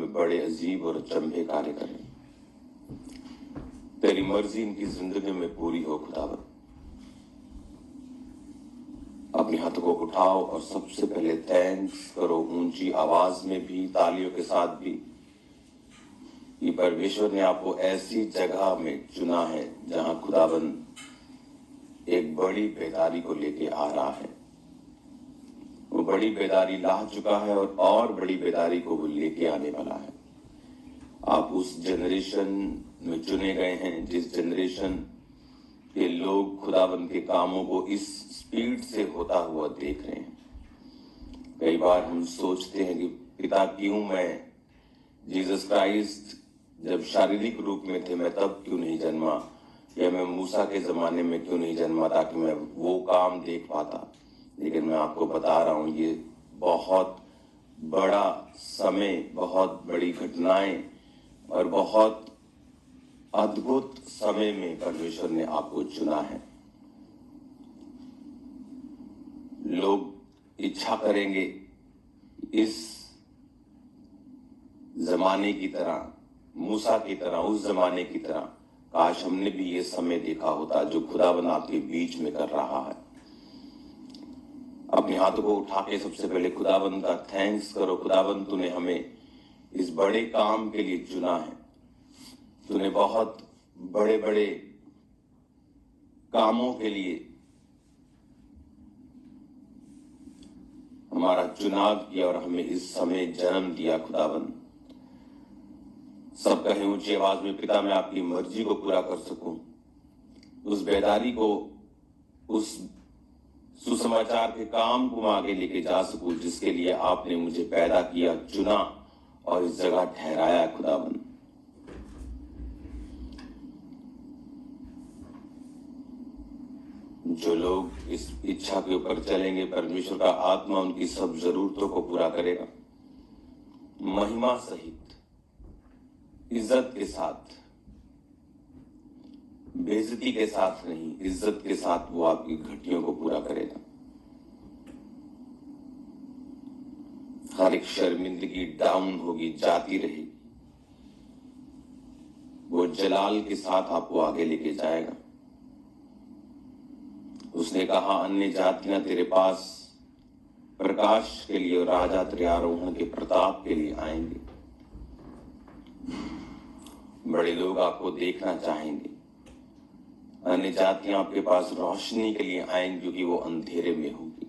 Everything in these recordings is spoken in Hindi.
में बड़े अजीब और अचंभे कार्य कर रहे हैं। तेरी मर्जी इनकी जिंदगी में पूरी हो खुदावन। अपने हाथों को उठाओ और सबसे पहले थैंक्स करो, ऊंची आवाज में भी, तालियों के साथ भी, कि परमेश्वर ने आपको ऐसी जगह में चुना है जहां खुदावन एक बड़ी बेदारी को लेके आ रहा है। वो बड़ी बेदारी ला चुका है और बड़ी बेदारी को वो लेके आने वाला है। आप उस जनरेशन में चुने गए हैं जिस जनरेशन के लोग खुदावन के कामों को इस स्पीड से होता हुआ देख रहे हैं। कई बार हम सोचते हैं कि पिता क्यों मैं जीसस क्राइस्ट जब शारीरिक रूप में थे मैं तब क्यों नहीं जन्मा, या मैं मूसा के जमाने में क्यों नहीं जन्मा ताकि मैं वो काम देख पाता। लेकिन मैं आपको बता रहा हूं ये बहुत बड़ा समय, बहुत बड़ी घटनाएं और बहुत अद्भुत समय में परमेश्वर ने आपको चुना है। लोग इच्छा करेंगे इस जमाने की तरह, मूसा की तरह, उस जमाने की तरह काश हमने भी ये समय देखा होता जो खुदावन आपके बीच में कर रहा है। अपने हाथों को उठा के सबसे पहले खुदावन का थैंक्स करो। खुदावन तूने हमें इस बड़े काम के लिए चुना है। तूने बहुत बड़े बड़े कामों के लिए हमारा चुनाव किया और हमें इस समय जन्म दिया। खुदावन सब कहें ऊंची आवाज में, पिता मैं आपकी मर्जी को पूरा कर सकूं, उस बेदारी को, उस सुसमाचार के काम को आगे लेके जा सकूं जिसके लिए आपने मुझे पैदा किया, चुना और इस जगह ठहराया। खुदावन जो लोग इस इच्छा के ऊपर चलेंगे परमेश्वर का आत्मा उनकी सब जरूरतों को पूरा करेगा, महिमा सहित, इज्जत के साथ, बेइज्जती के साथ नहीं, इज्जत के साथ वो आपकी घटियों को पूरा करेगा। हर एक शर्मिंदगी डाउन होगी, जाती रहेगी। वो जलाल के साथ आपको आगे लेके जाएगा। उसने कहा अन्य जातियां तेरे पास प्रकाश के लिए और राजा तेरे आरोहण के प्रताप के लिए आएंगे। बड़े लोग आपको देखना चाहेंगे। अन्य जातियां आपके पास रोशनी के लिए आएंगी क्योंकि वो अंधेरे में होगी।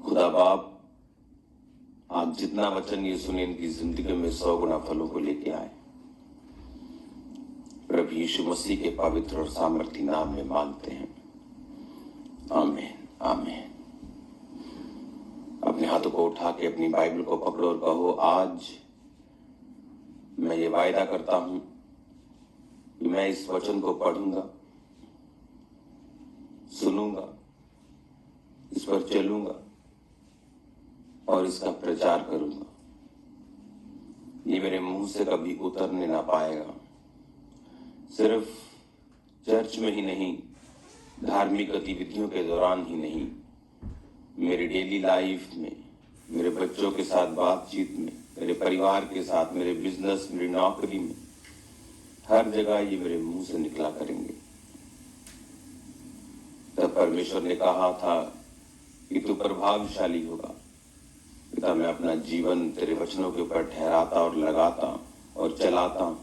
खुदा बाप आप जितना वचन ये सुने इनकी जिंदगी में 100 गुना फलों को लेके आए। प्रभु यीशु मसीह के पवित्र और सामर्थी नाम में मांगते हैं, आमीन आमीन। अपने हाथों को उठा के अपनी बाइबल को पकड़ो और कहो, आज मैं ये वायदा करता हूं कि मैं इस वचन को पढ़ूंगा, सुनूंगा, इस पर चलूंगा और इसका प्रचार करूंगा। ये मेरे मुंह से कभी उतरने ना पाएगा। सिर्फ चर्च में ही नहीं, धार्मिक गतिविधियों के दौरान ही नहीं, मेरी डेली लाइफ में, मेरे बच्चों के साथ बातचीत में, मेरे परिवार के साथ, मेरे बिजनेस, मेरी नौकरी में, हर जगह ये मेरे मुंह से निकला करेंगे। तब परमेश्वर ने कहा था कि तू प्रभावशाली होगा। पिता मैं अपना जीवन तेरे वचनों के ऊपर ठहराता और लगाता और चलाता हूं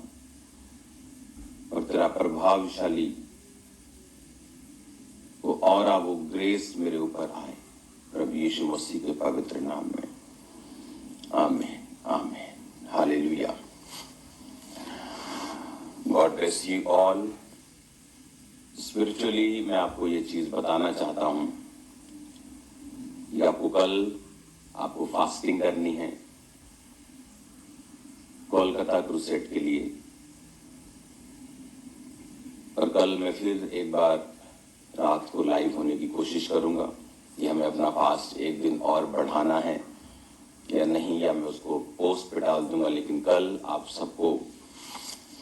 और तेरा प्रभावशाली वो औरा, वो ग्रेस मेरे ऊपर आए। प्रभु यीशु मसीह के पवित्र नाम में, आमीन आमीन, hallelujah. God bless you all. Spiritually मैं आपको ये चीज बताना चाहता हूं कि आपको फास्टिंग करनी है कोलकाता क्रूसेड के लिए। और कल मैं फिर एक बार रात को लाइव होने की कोशिश करूंगा कि हमें अपना फास्ट एक दिन और बढ़ाना है या नहीं, या मैं उसको पोस्ट पे डाल दूंगा। लेकिन कल आप सबको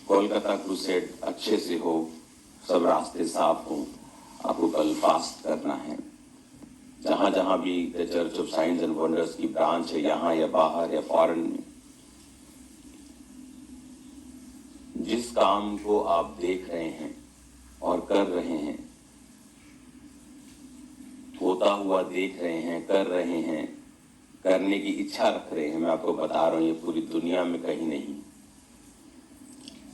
कोलकाता क्रूसेड अच्छे से हो, सब रास्ते साफ हो, आपको कल फास्ट करना है। जहां जहां भी the church of science and wonders की ब्रांच है, यहाँ या बाहर या फॉरेन में, जिस काम को आप देख रहे हैं और कर रहे हैं, होता हुआ देख रहे हैं, कर रहे हैं, करने की इच्छा रख रहे हैं, मैं आपको बता रहा हूं ये पूरी दुनिया में कहीं नहीं।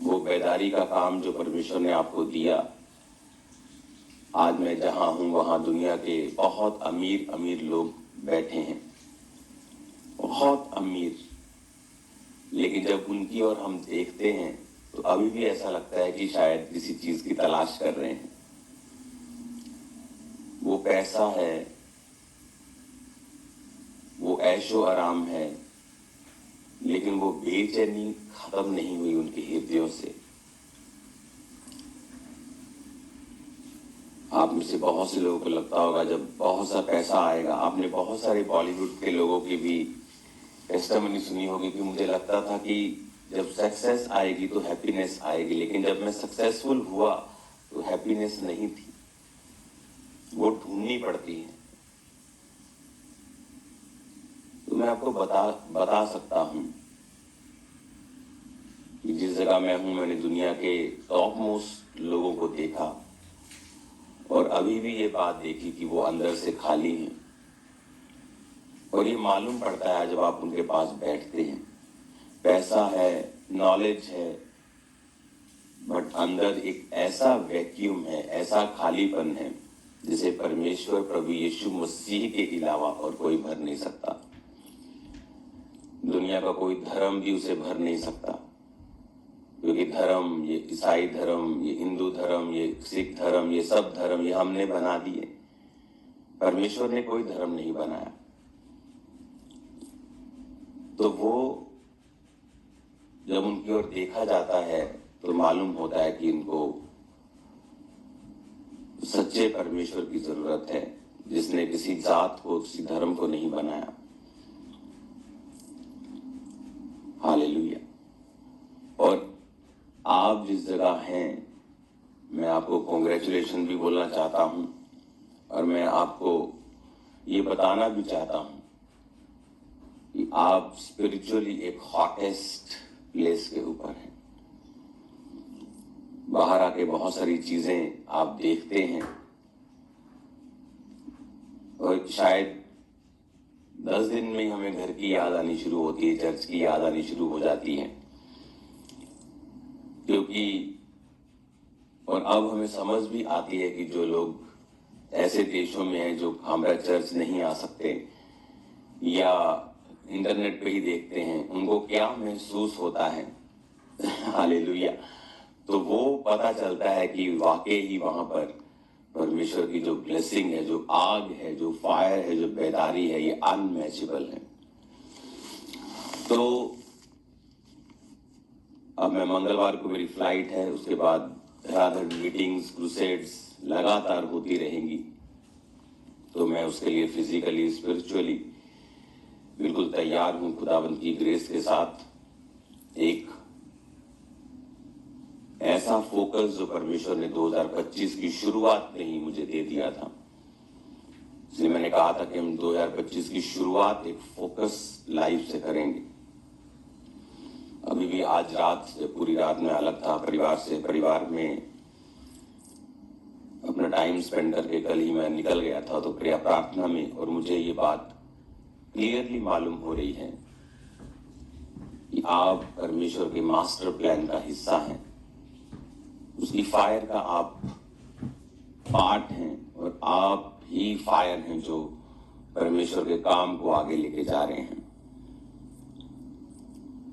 वो बेदारी का काम जो परमेश्वर ने आपको दिया, आज मैं जहां हूं वहां दुनिया के बहुत अमीर अमीर लोग बैठे हैं, बहुत अमीर, लेकिन जब उनकी ओर हम देखते हैं तो अभी भी ऐसा लगता है कि शायद किसी चीज की तलाश कर रहे हैं। वो पैसा है, वो ऐशो आराम है, लेकिन वो बेचैनी खत्म नहीं हुई उनके हृदयों से। आप में से बहुत से लोगों को लगता होगा जब बहुत सा पैसा आएगा, आपने बहुत सारे बॉलीवुड के लोगों की भी टेस्टिमनी सुनी होगी कि मुझे लगता था कि जब सक्सेस आएगी तो हैप्पीनेस आएगी, लेकिन जब मैं सक्सेसफुल हुआ तो हैप्पीनेस नहीं थी, वो ढूंढनी पड़ती है। तो मैं आपको बता सकता हूं कि जिस जगह मैं हूं, मैंने दुनिया के टॉप मोस्ट लोगों को देखा और अभी भी ये बात देखी कि वो अंदर से खाली हैं। और ये मालूम पड़ता है जब आप उनके पास बैठते हैं। पैसा है, नॉलेज है, बट अंदर एक ऐसा वैक्यूम है, ऐसा खालीपन है जिसे परमेश्वर प्रभु यीशु मसीह के अलावा और कोई भर नहीं सकता। दुनिया का कोई धर्म भी उसे भर नहीं सकता, क्योंकि धर्म, ये ईसाई धर्म, ये हिंदू धर्म, ये सिख धर्म, ये सब धर्म ये हमने बना दिए। परमेश्वर ने कोई धर्म नहीं बनाया। तो वो जब उनकी ओर देखा जाता है तो मालूम होता है कि इनको सच्चे परमेश्वर की जरूरत है, जिसने किसी जात को, किसी धर्म को नहीं बनाया। हालेलुया। और आप जिस जगह हैं, मैं आपको कॉन्ग्रेचुलेशन भी बोलना चाहता हूं, और मैं आपको ये बताना भी चाहता हूं कि आप स्पिरिचुअली एक हॉटेस्ट प्लेस के ऊपर हैं। बाहर आके बहुत सारी चीजें आप देखते हैं और शायद 10 दिन में ही हमें घर की याद आनी शुरू होती है, चर्च की याद आनी शुरू हो जाती है, क्योंकि और अब हमें समझ भी आती है कि जो लोग ऐसे देशों में हैं जो हमारा चर्च नहीं आ सकते या इंटरनेट पे ही देखते हैं, उनको क्या महसूस होता है। हालेलुया। तो वो पता चलता है कि वाकई ही वहां पर परमेश्वर की जो ब्लेसिंग है, जो आग है, जो फायर है, जो बेदारी है, ये अनमैचेबल है। तो अब मैं मंगलवार को मेरी फ्लाइट है, उसके बाद धड़ाधड़ मीटिंग्स, क्रूसेड्स लगातार होती रहेंगी। तो मैं उसके लिए फिजिकली, स्पिरिचुअली बिल्कुल तैयार हूं, खुदावंद की ग्रेस के साथ। एक ऐसा फोकस जो परमेश्वर ने 2025 की शुरुआत में ही मुझे दे दिया था, इसलिए मैंने कहा था कि हम 2025 की शुरुआत एक फोकस लाइफ से करेंगे। अभी भी आज रात, पूरी रात में अलग था परिवार से, परिवार में अपना टाइम स्पेंड करके कल ही मैं निकल गया था तो प्रिया प्रार्थना में, और मुझे ये बात क्लियरली मालूम हो रही है कि आप परमेश्वर के मास्टर प्लान का हिस्सा हैं, उसकी फायर का आप पार्ट हैं, और आप ही फायर हैं जो परमेश्वर के काम को आगे लेके जा रहे हैं।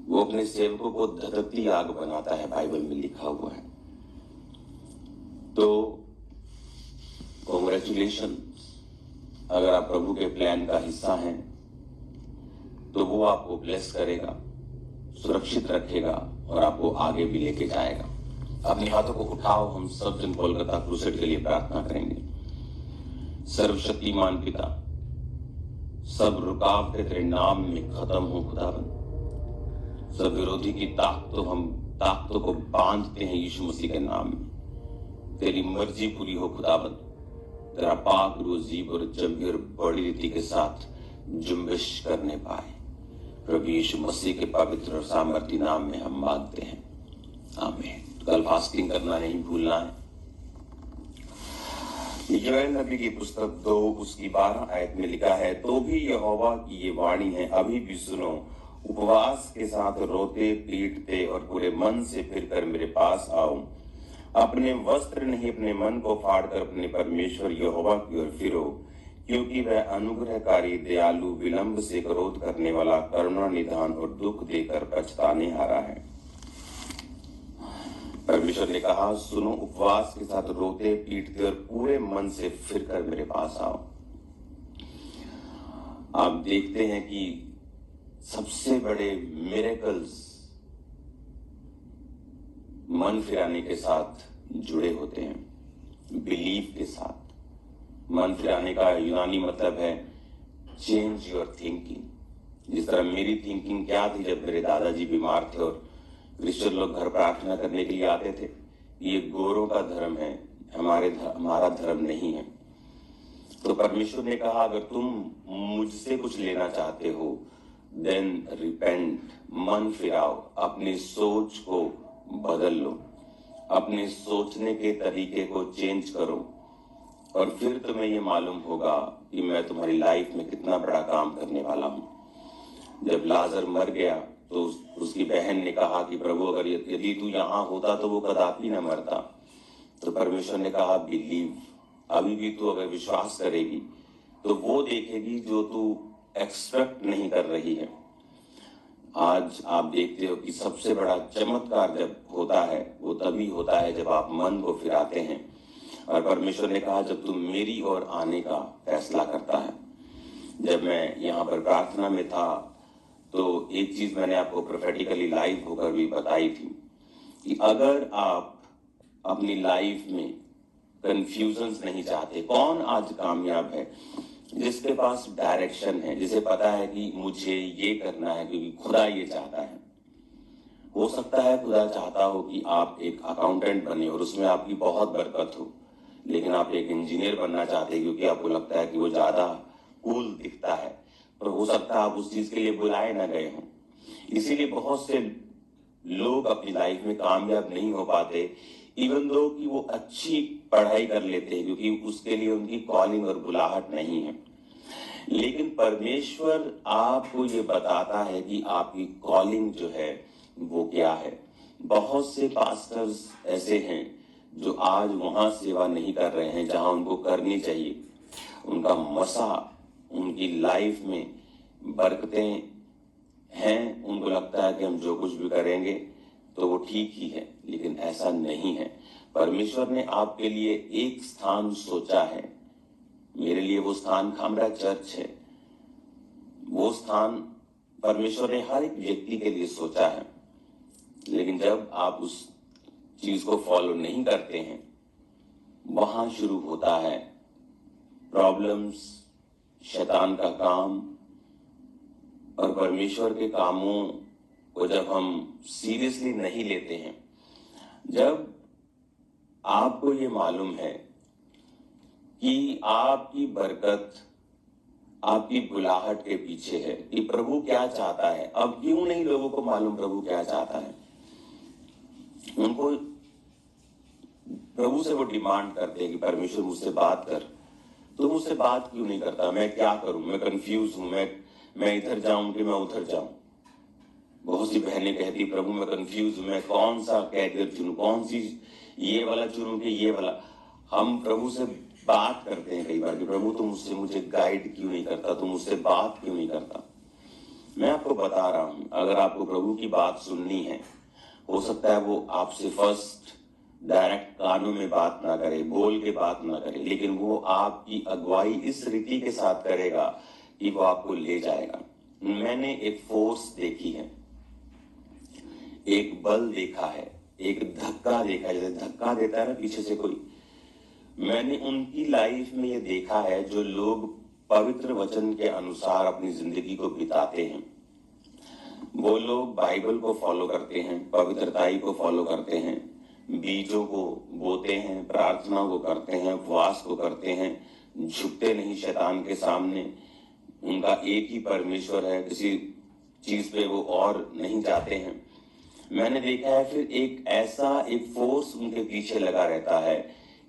वो अपने सेवकों को धधकती आग बनाता है, बाइबल में लिखा हुआ है। तो कॉन्ग्रेचुलेशन, अगर आप प्रभु के प्लान का हिस्सा हैं तो वो आपको ब्लेस करेगा, सुरक्षित रखेगा और आपको आगे भी लेके जाएगा। अपने हाथों को उठाओ, हम सब जन कोलकाता क्रूसेड के लिए प्रार्थना करेंगे। सर्वशक्तिमान पिता, सब रुकावटें तेरे नाम में खत्म हो खुदावन। सब विरोधी की ताकतों को बांधते हैं यीशु मसीह के नाम में। तेरी मर्जी पूरी हो खुदावन। तेरा पाक रूजीब और जंभी और बड़ी रीति के साथ जुम्बिश करने पाए। प्रभु यीशु मसीह के पवित्र और सामर्थी नाम में हम मांगते हैं, आमीन। कल फास्टिंग करना नहीं भूलना है। योएल नबी की पुस्तक 2 उसकी 12 आयत में लिखा है, तो भी यहोवा की ये वाणी है, अभी भी सुनो, उपवास के साथ रोते पीटते और पूरे मन से फिरकर मेरे पास आओ। अपने वस्त्र नहीं अपने मन को फाड़कर अपने परमेश्वर यहोवा की ओर फिरो, क्योंकि वह अनुग्रहकारी, दयालु, विलंब से क्रोध करने वाला, करुणा निधान और दुख देकर पछताने हारा है। परमेश्वर ने कहा, सुनो, उपवास के साथ रोते पीटते और पूरे मन से फिरकर मेरे पास आओ। आप देखते हैं कि सबसे बड़े मिरेकल्स मन फिराने के साथ जुड़े होते हैं, बिलीव के साथ। मन फिराने का यूनानी मतलब है चेंज योर थिंकिंग। जिस तरह मेरी थिंकिंग क्या थी जब मेरे दादाजी बीमार थे और क्रिश्चियन लोग घर प्रार्थना करने के लिए आते थे, ये गोरों का धर्म है, हमारा धर्म नहीं है। तो परमेश्वर ने कहा, अगर तुम मुझसे कुछ लेना चाहते हो, देन रिपेंट, मन फिराओ, अपनी सोच को बदल लो, अपने सोचने के तरीके को चेंज करो, और फिर तुम्हें ये मालूम होगा कि मैं तुम्हारी लाइफ में कितना बड़ा काम करने वाला हूं। जब लाजर मर गया तो उसकी बहन ने कहा कि प्रभु, अगर यदि तू यहाँ होता तो वो कदापि न मरता। तो परमेश्वर ने कहा, बिलीव, अभी भी तू अगर विश्वास करेगी तो वो देखेगी जो तू एक्सपेक्ट नहीं कर रही है। आज आप देखते हो कि सबसे बड़ा चमत्कार जब होता है वो तभी होता है जब आप मन को फिराते हैं। और परमेश्वर ने कहा, जब तुम मेरी ओर आने का फैसला करता है। जब मैं यहाँ पर प्रार्थना में था तो एक चीज मैंने आपको प्रोफेटिकली लाइव होकर भी बताई थी कि अगर आप अपनी लाइफ में कंफ्यूजन्स नहीं चाहते, कौन आज कामयाब है जिसके पास डायरेक्शन है, जिसे पता है कि मुझे ये करना है क्योंकि खुदा ये चाहता है। हो सकता है खुदा चाहता हो कि आप एक अकाउंटेंट बने और उसमें आपकी बहुत बरकत हो, लेकिन आप एक इंजीनियर बनना चाहते हैं क्योंकि आपको लगता है कि वो ज्यादा कूल दिखता है, पर हो सकता है आप उस चीज के लिए बुलाए ना गए हों। इसीलिए बहुत से लोग अपनी लाइफ में कामयाब नहीं हो पाते, इवन दो कि वो अच्छी पढ़ाई कर लेते हैं, क्योंकि उसके लिए उनकी कॉलिंग और बुलाहट नहीं है। लेकिन परमेश्वर आपको ये बताता है कि आपकी कॉलिंग जो है वो क्या है। बहुत से पास्टर्स ऐसे हैं जो आज वहां सेवा नहीं कर रहे हैं जहां उनको करनी चाहिए। उनका मसा, उनकी लाइफ में बरकतें हैं, उनको लगता है कि हम जो कुछ भी करेंगे तो वो ठीक ही है, लेकिन ऐसा नहीं है। परमेश्वर ने आपके लिए एक स्थान सोचा है। मेरे लिए वो स्थान खामरा चर्च है। वो स्थान परमेश्वर ने हर एक व्यक्ति के लिए सोचा है, लेकिन जब आप उस चीज को फॉलो नहीं करते हैं, वहां शुरू होता है प्रॉब्लम्स, शैतान का काम। और परमेश्वर के कामों को जब हम सीरियसली नहीं लेते हैं, जब आपको ये मालूम है कि आपकी बरकत आपकी बुलाहट के पीछे है कि प्रभु क्या चाहता है। अब क्यों नहीं लोगों को मालूम प्रभु क्या चाहता है? उनको प्रभु से वो डिमांड करते हैं कि परमेश्वर मुझसे बात कर। तो मुझसे बात क्यों नहीं करता? मैं क्या करूं? मैं कंफ्यूज हूं, मैं इधर जाऊं कि मैं उधर जाऊं। बहुत सी बहनें कहती, प्रभु मैं कंफ्यूज हूं, मैं कौन सा कैरियर चुनूं, कौन सी ये वाला चुनूं कि ये वाला। हम प्रभु से बात करते हैं कई बार कि प्रभु तुम मुझे गाइड क्यों नहीं करता, तुम मुझसे बात क्यों नहीं करता। मैं आपको बता रहा हूं, अगर आपको प्रभु की बात सुननी है, हो सकता है वो आपसे फर्स्ट डायरेक्ट कानों में बात ना करे, बोल के बात ना करे, लेकिन वो आपकी अगुवाई इस रीति के साथ करेगा कि वो आपको ले जाएगा। मैंने एक फोर्स देखी है, एक बल देखा है, एक धक्का देखा है, जैसे धक्का देता है ना पीछे से कोई। मैंने उनकी लाइफ में ये देखा है जो लोग पवित्र वचन के अनुसार अपनी जिंदगी को बिताते हैं। वो लोग बाइबल को फॉलो करते हैं, पवित्रताई को फॉलो करते हैं, बीजों को बोते हैं, प्रार्थना को करते हैं, उपवास को करते हैं, झुकते नहीं शैतान के सामने। उनका एक ही परमेश्वर है, किसी चीज पे वो और नहीं जाते हैं। मैंने देखा है फिर एक फोर्स उनके पीछे लगा रहता है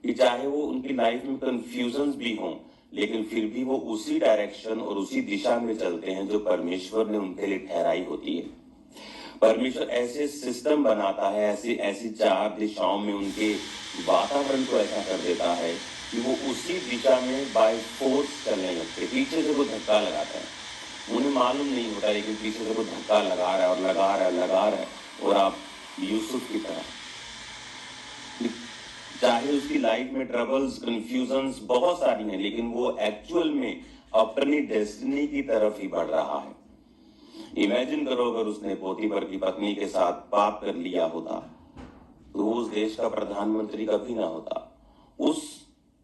कि चाहे वो उनकी लाइफ में कंफ्यूजन्स भी हों, लेकिन फिर भी वो उसी डायरेक्शन और उसी दिशा में चलते हैं जो परमेश्वर ने उनके लिए ठहराई होती है। परमेश्वर ऐसे सिस्टम बनाता है, ऐसी ऐसी चार दिशाओं में उनके वातावरण को ऐसा कर देता है कि वो उसी दिशा में बाय फोर्स चलने लगते। पीछे से वो धक्का लगाता है, उन्हें मालूम नहीं होता, लेकिन पीछे से वो धक्का लगा रहा है और लगा रहा है, लगा रहा है। और आप यूसुफ की तरह, चाहे उसकी लाइफ में ट्रबल्स, कंफ्यूजन्स बहुत सारी हैं, लेकिन वो एक्चुअल में अपनी डेस्टिनी की तरफ ही बढ़ रहा है। इमेजिन करो अगर उसने पोतीफर की पत्नी के साथ पाप कर लिया होता तो वो उस देश का प्रधानमंत्री कभी ना होता। उस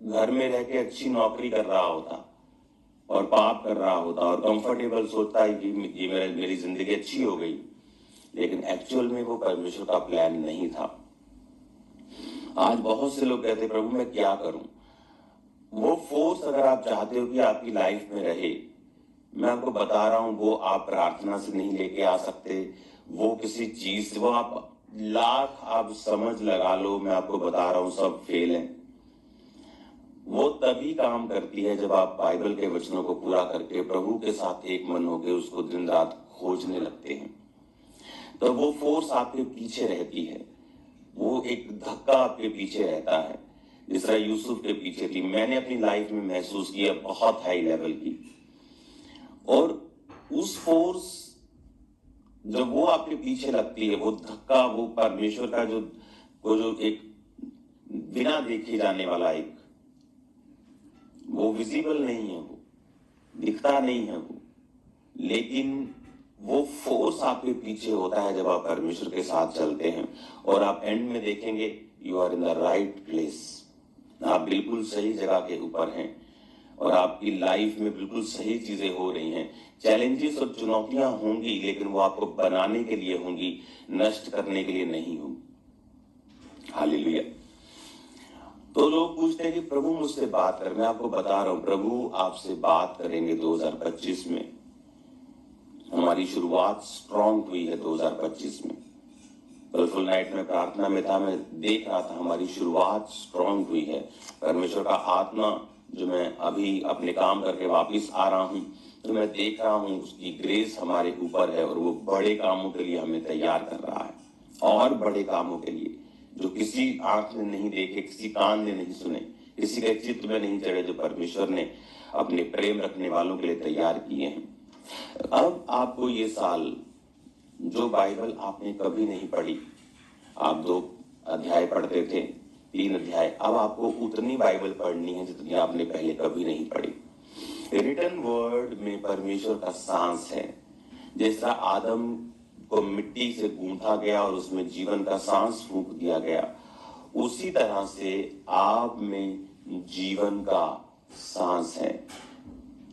घर में रह के अच्छी नौकरी कर रहा होता और पाप कर रहा होता और कंफर्टेबल सोचता है कि ये मेरी जिंदगी अच्छी हो गई, लेकिन एक्चुअल में वो परमेश्वर का प्लान नहीं था। आज बहुत से लोग कहते प्रभु मैं क्या करूं। वो फोर्स अगर आप चाहते हो कि आपकी लाइफ में रहे, मैं आपको बता रहा हूं वो आप प्रार्थना से नहीं लेके आ सकते, वो किसी चीज से, वो आप लाख आप समझ लगा लो, मैं आपको बता रहा हूं सब फेल है। वो तभी काम करती है जब आप बाइबल के वचनों को पूरा करके प्रभु के साथ एक मन होकर उसको दिन रात खोजने लगते हैं। तो वो फोर्स आपके पीछे रहती है, वो एक धक्का आपके पीछे रहता है, जिस तरह यूसुफ के पीछे थी। मैंने अपनी लाइफ में महसूस किया बहुत हाई लेवल की। और उस फोर्स जब वो आपके पीछे लगती है, वो धक्का, वो परमेश्वर का जो एक बिना देखे जाने वाला एक, वो विजिबल नहीं है, वो दिखता नहीं है वो, लेकिन वो फोर्स आपके पीछे होता है जब आप परमेश्वर के साथ चलते हैं। और आप एंड में देखेंगे you are in the right place, आप बिल्कुल सही जगह के ऊपर हैं और आपकी लाइफ में बिल्कुल सही चीजें हो रही हैं। चैलेंजेस और चुनौतियां होंगी, लेकिन वो आपको बनाने के लिए होंगी, नष्ट करने के लिए नहीं होंगी। हालेलुया। तो लोग पूछते हैं कि प्रभु मुझसे बात कर, मैं आपको बता रहा हूं प्रभु आपसे बात करेंगे 2025 में। हमारी शुरुआत स्ट्रांग हुई है 2025 में। कल फुल नाइट में प्रार्थना में था, मैं देख रहा था हमारी शुरुआत स्ट्रांग हुई है। परमेश्वर का आत्मा जो मैं अभी अपने काम करके वापस आ रहा हूं, तो मैं देख रहा हूं उसकी ग्रेस हमारे ऊपर है और वो बड़े कामों के लिए हमें तैयार कर रहा है। और बड़े कामों के लिए जो किसी आंख ने नहीं देखे, किसी कान ने नहीं सुने, किसी के चित्त में नहीं चढ़े, जो परमेश्वर ने अपने प्रेम रखने वालों के लिए तैयार किए हैं। अब आपको ये साल जो बाइबल आपने कभी नहीं पढ़ी, आप 2 अध्याय पढ़ते थे, 3 अध्याय, अब आपको उतनी बाइबल पढ़नी है जितनी आपने पहले कभी नहीं पढ़ी। रिटन वर्ड में परमेश्वर का सांस है। जिस तरह आदम को मिट्टी से गूंथा गया और उसमें जीवन का सांस फूंक दिया गया, उसी तरह से आप में जीवन का सांस है,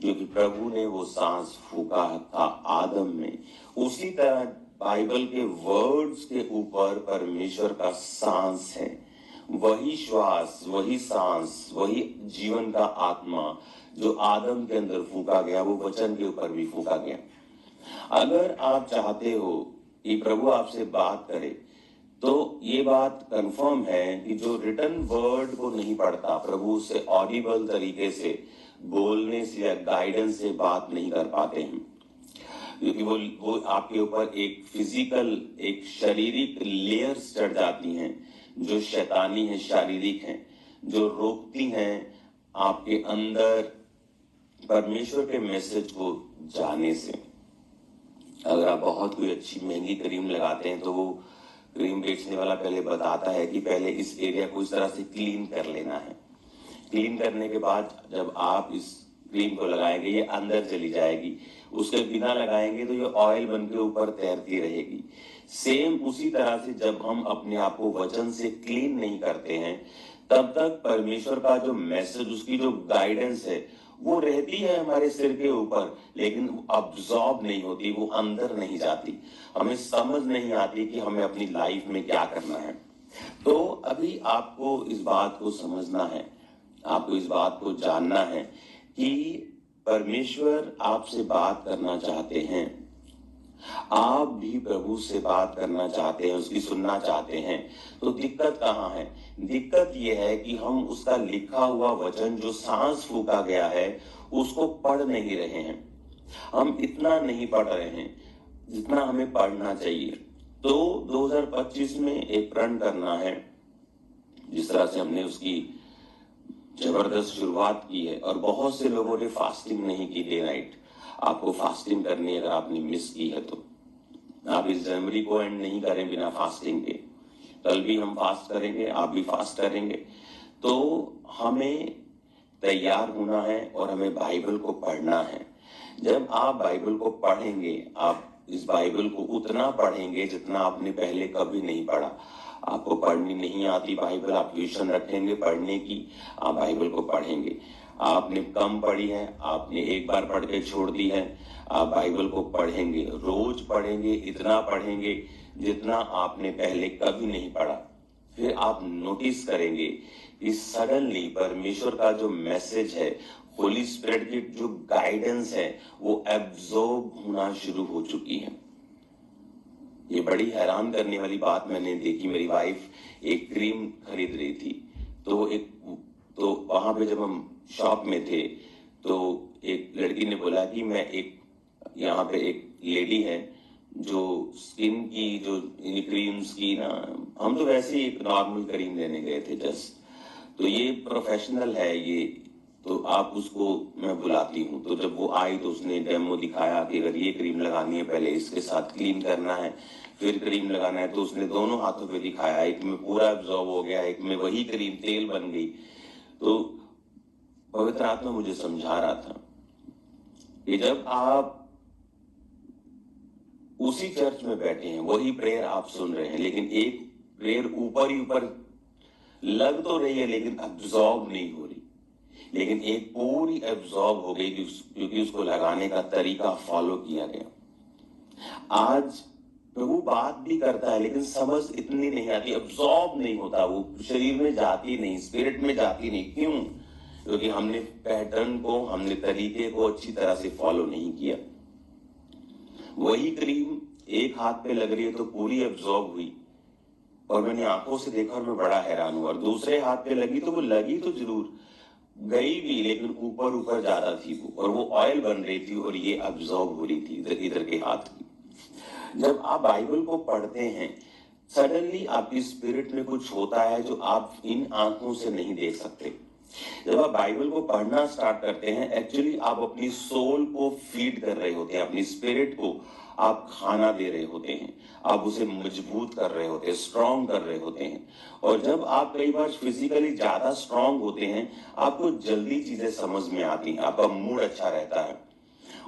क्योंकि प्रभु ने वो सांस फूका था आदम में। उसी तरह बाइबल के वर्ड्स के ऊपर परमेश्वर का सांस है। वही श्वास, वही सांस, वही जीवन का आत्मा जो आदम के अंदर फूका गया, वो वचन के ऊपर भी फूका गया। अगर आप चाहते हो कि प्रभु आपसे बात करे, तो ये बात कंफर्म है कि जो रिटन वर्ड को नहीं पढ़ता, प्रभु से ऑडिबल तरीके से बोलने से या गाइडेंस से बात नहीं कर पाते हैं, क्योंकि वो आपके ऊपर एक फिजिकल, एक शारीरिक लेयर्स चढ़ जाती हैं जो शैतानी है, शारीरिक हैं, जो रोकती हैं आपके अंदर परमेश्वर के मैसेज को जाने से। अगर आप बहुत कोई अच्छी महंगी क्रीम लगाते हैं, तो वो क्रीम बेचने वाला पहले बताता है कि पहले इस एरिया को इस तरह से क्लीन कर लेना है। क्लीन करने के बाद जब आप इस क्रीम को लगाएंगे, ये अंदर चली जाएगी, उसके बिना लगाएंगे तो ये ऑयल बन के ऊपर तैरती रहेगी। सेम उसी तरह से जब हम अपने आप को वचन से क्लीन नहीं करते हैं, तब तक परमेश्वर का जो मैसेज, उसकी जो गाइडेंस है, वो रहती है हमारे सिर के ऊपर, लेकिन अब्सॉर्ब नहीं होती, वो अंदर नहीं जाती। हमें समझ नहीं आती कि हमें अपनी लाइफ में क्या करना है। तो अभी आपको इस बात को समझना है, आपको इस बात को जानना है कि परमेश्वर आपसे बात करना चाहते हैं। आप भी प्रभु से बात करना चाहते हैं, उसकी सुनना चाहते हैं। तो दिक्कत कहाँ है? दिक्कत यह है कि हम उसका लिखा हुआ वचन जो सांस फूका गया है उसको पढ़ नहीं रहे हैं। हम इतना नहीं पढ़ रहे हैं जितना हमें पढ़ना चाहिए। तो 2025 में एक प्रण करना है, जिस तरह से हमने उसकी जबरदस्त शुरुआत की है। और बहुत से लोगों ने फास्टिंग नहीं की डे नाइट। आपको फास्टिंग करनी है, अगर आपने मिस की है तो आप इस जनवरी को एंड नहीं करें बिना फास्टिंग के। कल भी हम फास्ट करेंगे, आप भी फास्ट करेंगे। तो हमें तैयार होना है और हमें बाइबल को पढ़ना है। जब आप बाइबल को पढ़ेंगे, आप इस बाइबल को उतना पढ़ेंगे जितना आपने पहले कभी नहीं पढ़ा। आपको पढ़नी नहीं आती बाइबल, आप ट्यूशन रखेंगे पढ़ने की, आप बाइबल को पढ़ेंगे। आपने कम पढ़ी है, आपने एक बार पढ़ के छोड़ दी है, आप बाइबल को पढ़ेंगे, रोज पढ़ेंगे, इतना पढ़ेंगे जितना आपने पहले कभी नहीं पढ़ा। फिर आप नोटिस करेंगे कि सडनली परमेश्वर का जो मैसेज है, होली स्पिरिट की जो गाइडेंस है, वो एब्जॉर्ब होना शुरू हो चुकी है। ये बड़ी हैरान करने वाली बात मैंने देखी। मेरी वाइफ एक क्रीम खरीद रही थी, तो वहां पे जब हम शॉप में थे तो एक लड़की ने बोला कि मैं यहाँ पे एक लेडी है जो स्किन की जो क्रीम्स की ना, हम तो वैसे ही एक नॉर्मल क्रीम लेने गए थे जस्ट, तो ये प्रोफेशनल है ये, तो आप उसको मैं बुलाती हूँ। तो जब वो आई तो उसने डेमो दिखाया कि अगर ये क्रीम लगानी है पहले इसके साथ क्लीन करना है, फिर क्रीम लगाना है। तो उसने दोनों हाथों पे दिखाया, एक में पूरा एब्जॉर्ब हो गया, एक में वही क्रीम तेल बन गई। तो पवित्र आत्मा मुझे समझा रहा था कि जब आप उसी चर्च में बैठे हैं, वही प्रेयर आप सुन रहे हैं, लेकिन एक प्रेयर ऊपर ही ऊपर लग तो रही है लेकिन एब्जॉर्ब नहीं हो रही, लेकिन एक पूरी एब्जॉर्ब हो गई क्योंकि उसको लगाने का तरीका फॉलो किया गया। आज प्रभु बात भी करता है लेकिन समझ इतनी नहीं आती, एब्जॉर्ब नहीं होता, वो शरीर में जाती नहीं, स्पिरिट में जाती नहीं। क्यों? क्योंकि हमने पैटर्न को, हमने तरीके को अच्छी तरह से फॉलो नहीं किया। वही क्रीम एक हाथ पे लग रही है तो पूरी एब्जॉर्ब हुई, और मैंने आंखों से देखा और मैं बड़ा हैरान हुआ। और दूसरे हाथ पे लगी तो वो लगी तो जरूर गई भी, लेकिन ऊपर ऊपर ज्यादा थी वो, और वो ऑयल बन रही थी और ये एब्जॉर्ब हो रही थी इधर के हाथ की। जब आप बाइबल को पढ़ते हैं, सडनली आपकी स्पिरिट में कुछ होता है जो आप इन आंखों से नहीं देख सकते। जब आप बाइबल को पढ़ना स्टार्ट करते हैं, एक्चुअली आप अपनी सोल को फीड कर रहे होते हैं, अपनी स्पिरिट को आप खाना दे रहे होते हैं, आप उसे मजबूत कर रहे होते हैं, स्ट्रांग कर रहे होते हैं। और जब आप कई बार फिजिकली ज्यादा स्ट्रांग होते हैं, आपको जल्दी चीजें समझ में आती हैं, आपका मूड अच्छा रहता है।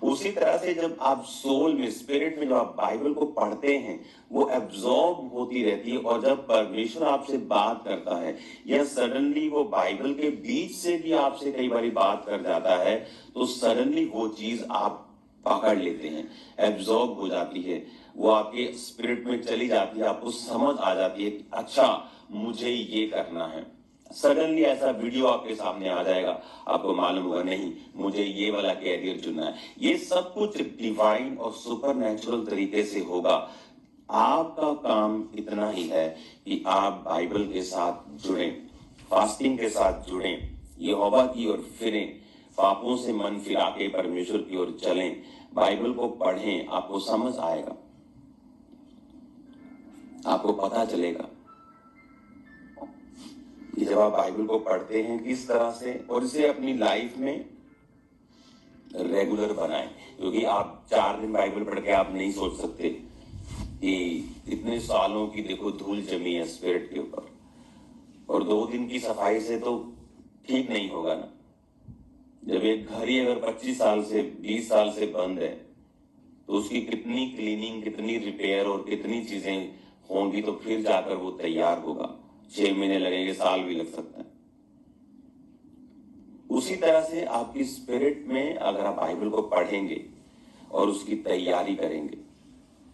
उसी तरह से जब आप सोल में, स्पिरिट में जब आप बाइबल को पढ़ते हैं, वो एब्जॉर्ब होती रहती है। और जब परमेश्वर आपसे बात करता है या सडनली वो बाइबल के बीच से भी आपसे कई बार बात कर जाता है, तो सडनली वो चीज आप पकड़ लेते हैं, एब्जॉर्ब हो जाती है, वो आपके स्पिरिट में चली जाती है, आपको समझ आ जाती है कि अच्छा मुझे ये करना है। सडनली ऐसा वीडियो आपके सामने आ जाएगा, आपको मालूम होगा नहीं मुझे ये वाला कैरियर चुनना है। ये सब कुछ डिवाइन और सुपरनैचुरल तरीके से होगा। आपका काम इतना ही है कि आप बाइबल के साथ जुड़ें, फास्टिंग के साथ जुड़ें, यहोवा की ओर फिरें, पापों से मन फिरा के परमेश्वर की ओर चलें, बाइबल को पढ़ें। आपको समझ आएगा, आपको पता चलेगा कि जब आप बाइबल को पढ़ते हैं किस तरह से, और इसे अपनी लाइफ में रेगुलर बनाएं। क्योंकि आप 4 दिन बाइबल पढ़ के आप नहीं सोच सकते कि इतने सालों की देखो धूल जमी है स्पिरिट के ऊपर, और 2 दिन की सफाई से तो ठीक नहीं होगा ना। जब एक घर ही अगर 25 साल से 20 साल से बंद है, तो उसकी कितनी क्लीनिंग, कितनी रिपेयर और कितनी चीजें होंगी, तो फिर जाकर वो तैयार होगा। 6 महीने लगेंगे, साल भी लग सकता है। उसी तरह से आपकी स्पिरिट में अगर आप बाइबल को पढ़ेंगे और उसकी तैयारी करेंगे,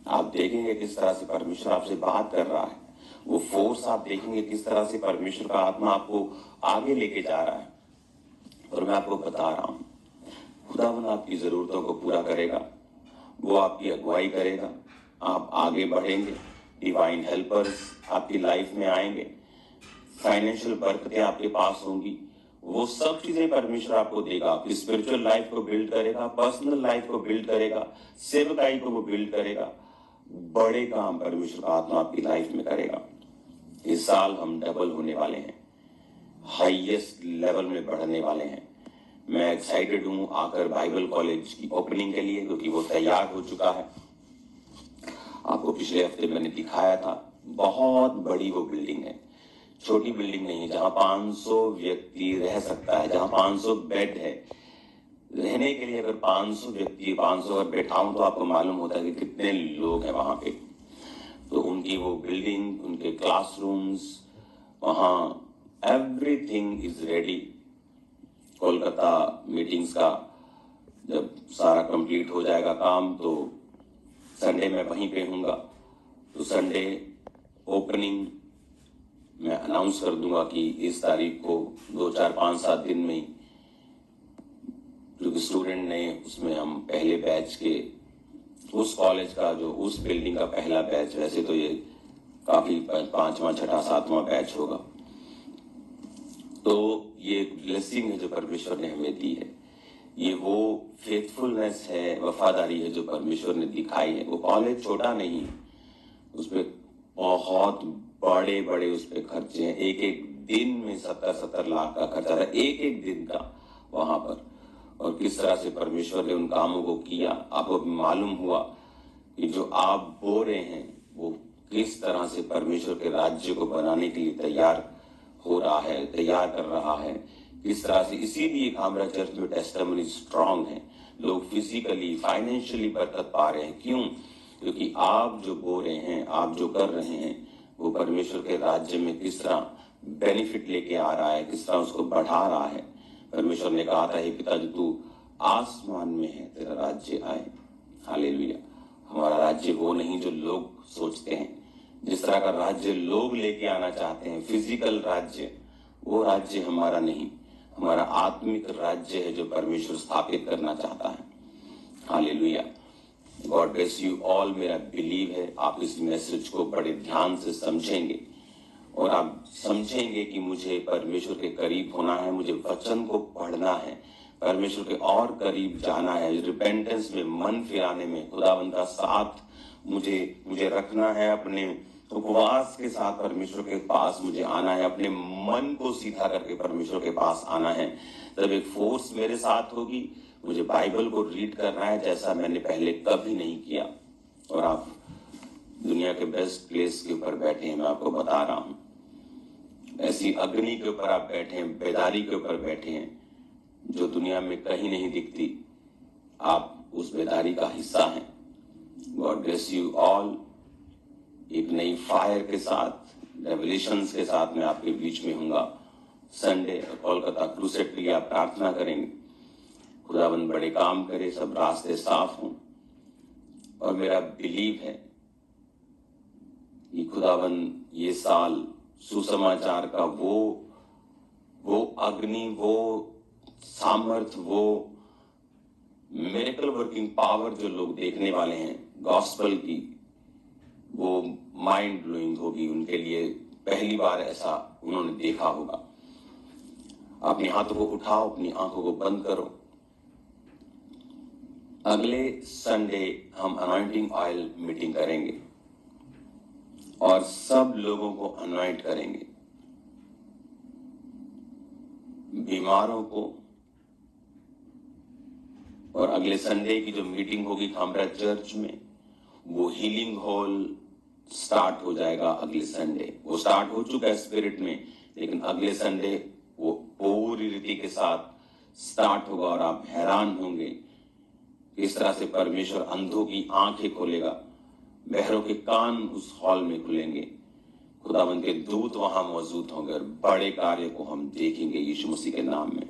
आप देखेंगे किस तरह से परमेश्वर आपसे बात कर रहा है। वो फोर्स आप देखेंगे किस तरह से परमेश्वर का आत्मा आपको आगे लेके जा रहा है। और मैं आपको बता रहा हूं, खुदावन आपकी जरूरतों को पूरा करेगा, वो आपकी अगुवाई करेगा, आप आगे बढ़ेंगे, डिवाइन हेल्पर्स आपकी लाइफ में आएंगे, फाइनेंशियल बरकतें आपके पास होंगी, वो सब चीजें परमेश्वर आपको देगा। आपकी स्पिरिचुअल लाइफ को बिल्ड करेगा, पर्सनल लाइफ को बिल्ड करेगा, सेवकाई को वो बिल्ड करेगा। बड़े काम परमेश्वर का आत्मा आपकी लाइफ में करेगा। इस साल हम डबल होने वाले हैं, हाईएस्ट लेवल में बढ़ने वाले हैं। मैं एक्साइटेड हूं आकर बाइबल कॉलेज की ओपनिंग के लिए, क्योंकि वो तैयार हो चुका है। आपको पिछले हफ्ते मैंने दिखाया था, बहुत बड़ी वो बिल्डिंग है, छोटी बिल्डिंग नहीं है, जहां 500 व्यक्ति रह सकता है, जहां 500 बेड है। रहने के लिए अगर 500 व्यक्ति 500 अगर बैठाऊं तो आपको मालूम होता है कि कितने लोग हैं वहां पे। तो उनकी वो बिल्डिंग, उनके क्लासरूम्स, वहां everything is ready. Kolkata meetings का जब सारा कंप्लीट हो जाएगा काम, तो संडे मैं वहीं पे हूँगा। तो संडे ओपनिंग मैं अनाउंस कर दूंगा कि इस तारीख को 2, 4, 5, 7 दिन में ही, क्योंकि स्टूडेंट ने उसमें हम पहले बैच के उस कॉलेज का जो उस बिल्डिंग का पहला बैच, वैसे तो ये काफी 5वां, 6वां, 7वां बैच होगा। तो ये ब्लेसिंग है जो परमेश्वर ने हमें दी है, ये वो फेथफुलनेस है, वफादारी है जो परमेश्वर ने दिखाई है। वो कॉलेज छोटा नहीं है, उसपे बहुत बड़े बड़े उस पे खर्चे हैं। एक एक दिन में 70-70 लाख का खर्चा था, एक एक दिन का वहां पर। और किस तरह से परमेश्वर ने उन कामों को किया, आपको मालूम हुआ कि जो आप बो रहे हैं वो किस तरह से परमेश्वर के राज्य को बनाने के लिए तैयार हो रहा है, तैयार कर रहा है, किस तरह से। इसीलिए कामरा चर्च में टेस्टिमनी स्ट्रांग है, लोग फिजिकली फाइनेंशियली बरकत पा रहे हैं। क्यों? क्योंकि आप जो बो रहे हैं, आप जो कर रहे हैं, वो परमेश्वर के राज्य में किस तरह बेनिफिट लेके आ रहा है, किस तरह उसको बढ़ा रहा है। परमेश्वर ने कहा था, हे पिताजी तू आसमान में है, तेरा राज्य आए। हालेलुया। हमारा राज्य वो नहीं जो लोग सोचते हैं। जिस तरह का राज्य लोग लेके आना चाहते हैं, फिजिकल राज्य, वो राज्य हमारा नहीं। हमारा आत्मिक राज्य है जो परमेश्वर स्थापित करना चाहता है। Hallelujah. God bless you all. मेरा बिलीव है आप इस मैसेज को बड़े ध्यान से समझेंगे और आप समझेंगे कि मुझे परमेश्वर के करीब होना है, मुझे वचन को पढ़ना है, परमेश्वर के और करीब जाना है, रिपेंटेंस में, मन फिराने में खुदावंद का साथ मुझे रखना है। अपने उपवास के साथ परमेश्वर के पास मुझे आना है, अपने मन को सीधा करके परमेश्वर के पास आना है। तब एक फोर्स मेरे साथ होगी। मुझे बाइबल को रीड करना है जैसा मैंने पहले कभी नहीं किया। और आप दुनिया के बेस्ट प्लेस के ऊपर बैठे हैं, मैं आपको बता रहा हूं, ऐसी अग्नि के ऊपर आप बैठे हैं, बेदारी के ऊपर बैठे हैं जो दुनिया में कहीं नहीं दिखती। आप उस बेदारी का हिस्सा हैं। God bless you all. एक नई फायर के साथ, रेवलेशंस के साथ मैं आपके बीच में हूंगा संडे। कोलकाता क्रूसेड के लिए आप प्रार्थना करेंगे, खुदावंद बड़े काम करे, सब रास्ते साफ हों। और मेरा बिलीव है कि खुदावंद ये साल सुसमाचार का वो अग्नि, वो सामर्थ, वो मिरेकल वर्किंग पावर जो लोग देखने वाले हैं गॉस्पल की, वो माइंड ब्लोइंग होगी उनके लिए। पहली बार ऐसा उन्होंने देखा होगा। अपने हाथों को उठाओ, अपनी आंखों को बंद करो। अगले संडे हम अनॉइंटिंग ऑयल मीटिंग करेंगे और सब लोगों को अनॉइंट करेंगे, बीमारों को। और अगले संडे की जो मीटिंग होगी खामरा चर्च में, वो हीलिंग हॉल स्टार्ट हो जाएगा अगले संडे। वो स्टार्ट हो चुका है स्पिरिट में, लेकिन अगले संडे वो पूरी रीति के साथ स्टार्ट होगा। और आप हैरान होंगे किस तरह से परमेश्वर अंधों की आंखें खोलेगा, बहरों के कान उस हॉल में खुलेंगे। खुदावंद के दूत वहां मौजूद होंगे और बड़े कार्य को हम देखेंगे यीशु मसीह के नाम में।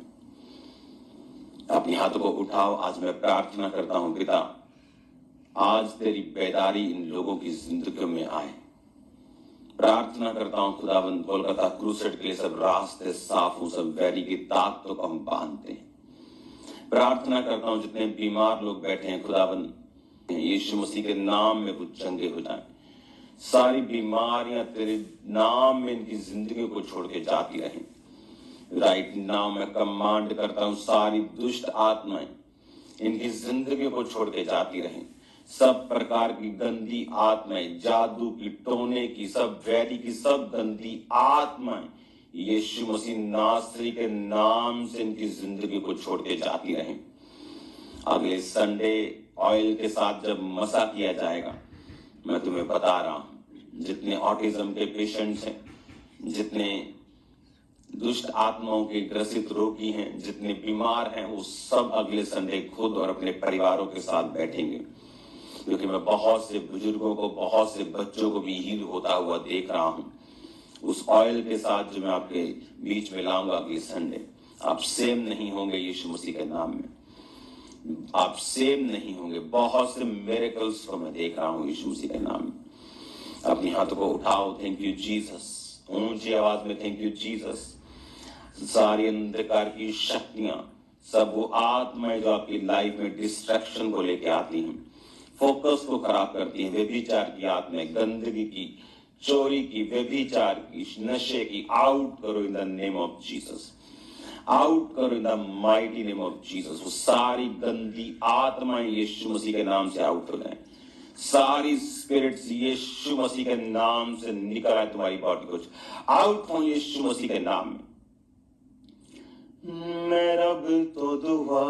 अपने हाथों को उठाओ। आज मैं प्रार्थना करता हूं, पिता आज तेरी बेदारी इन लोगों की जिंदगी में आए। प्रार्थना करता हूं खुदाबंद कोलकाता क्रूसेड के लिए सब रास्ते साफ हो, सब वैरी की ताकतों को हम बांधते हैं। प्रार्थना करता हूं जितने बीमार लोग बैठे हैं खुदाबंद यीशु मसीह के नाम में वो चंगे हो जाएं। सारी बीमारियां तेरे नाम में इनकी जिंदगी को छोड़ के जाती रहें। राइट नाउ मैं कमांड करता हूं सारी दुष्ट आत्माएं इनकी जिंदगी को छोड़ के जाती रहें। सब प्रकार की गंदी आत्माएं, जादू की, टोने की, सब वैरी की, सब गंदी आत्माएं यीशु मसीह नासरी के नाम से इनकी जिंदगी को छोड़ के जाती रहें। अगले संडे ऑयल के साथ जब मसा किया जाएगा, मैं तुम्हें बता रहा हूं जितने ऑटिज्म के पेशेंट्स हैं, जितने दुष्ट आत्माओं के ग्रसित रोगी हैं, जितने बीमार हैं, वो सब अगले संडे खुद और अपने परिवारों के साथ बैठेंगे। क्योंकि मैं बहुत से बुजुर्गों को, बहुत से बच्चों को भी हील होता हुआ देख रहा हूं उस ऑयल के साथ जो मैं आपके बीच में लाऊंगा अगले संडे। आप सेम नहीं होंगे यीशु मसीह के नाम में, आप सेम नहीं होंगे। बहुत से मिरेकल्स को मैं देख रहा हूं यीशु मसीह के नाम में। अपनी हाथों को उठाओ, थैंक यू जीसस, ऊंची आवाज में थैंक यू जीसस। सारी अंधकार की शक्तियां, सब वो आत्माएं जो आपकी लाइफ में डिस्ट्रैक्शन को लेके आती हैं, फोकस को खराब करती हैं, व्यभिचार की आत्माएं, गंदगी की, चोरी की, व्यभिचार की, नशे की, आउट करो in the name of Jesus, out करो in the mighty name of Jesus. वो सारी गंदी आत्माएं यीशु मसीह के नाम से आउट हो जाए। सारी स्पिरिट्स यीशु मसीह के नाम से निकल आए तुम्हारी बॉडी को, आउट हो यीशु मसीह के नाम में। मैं रब तो दुआ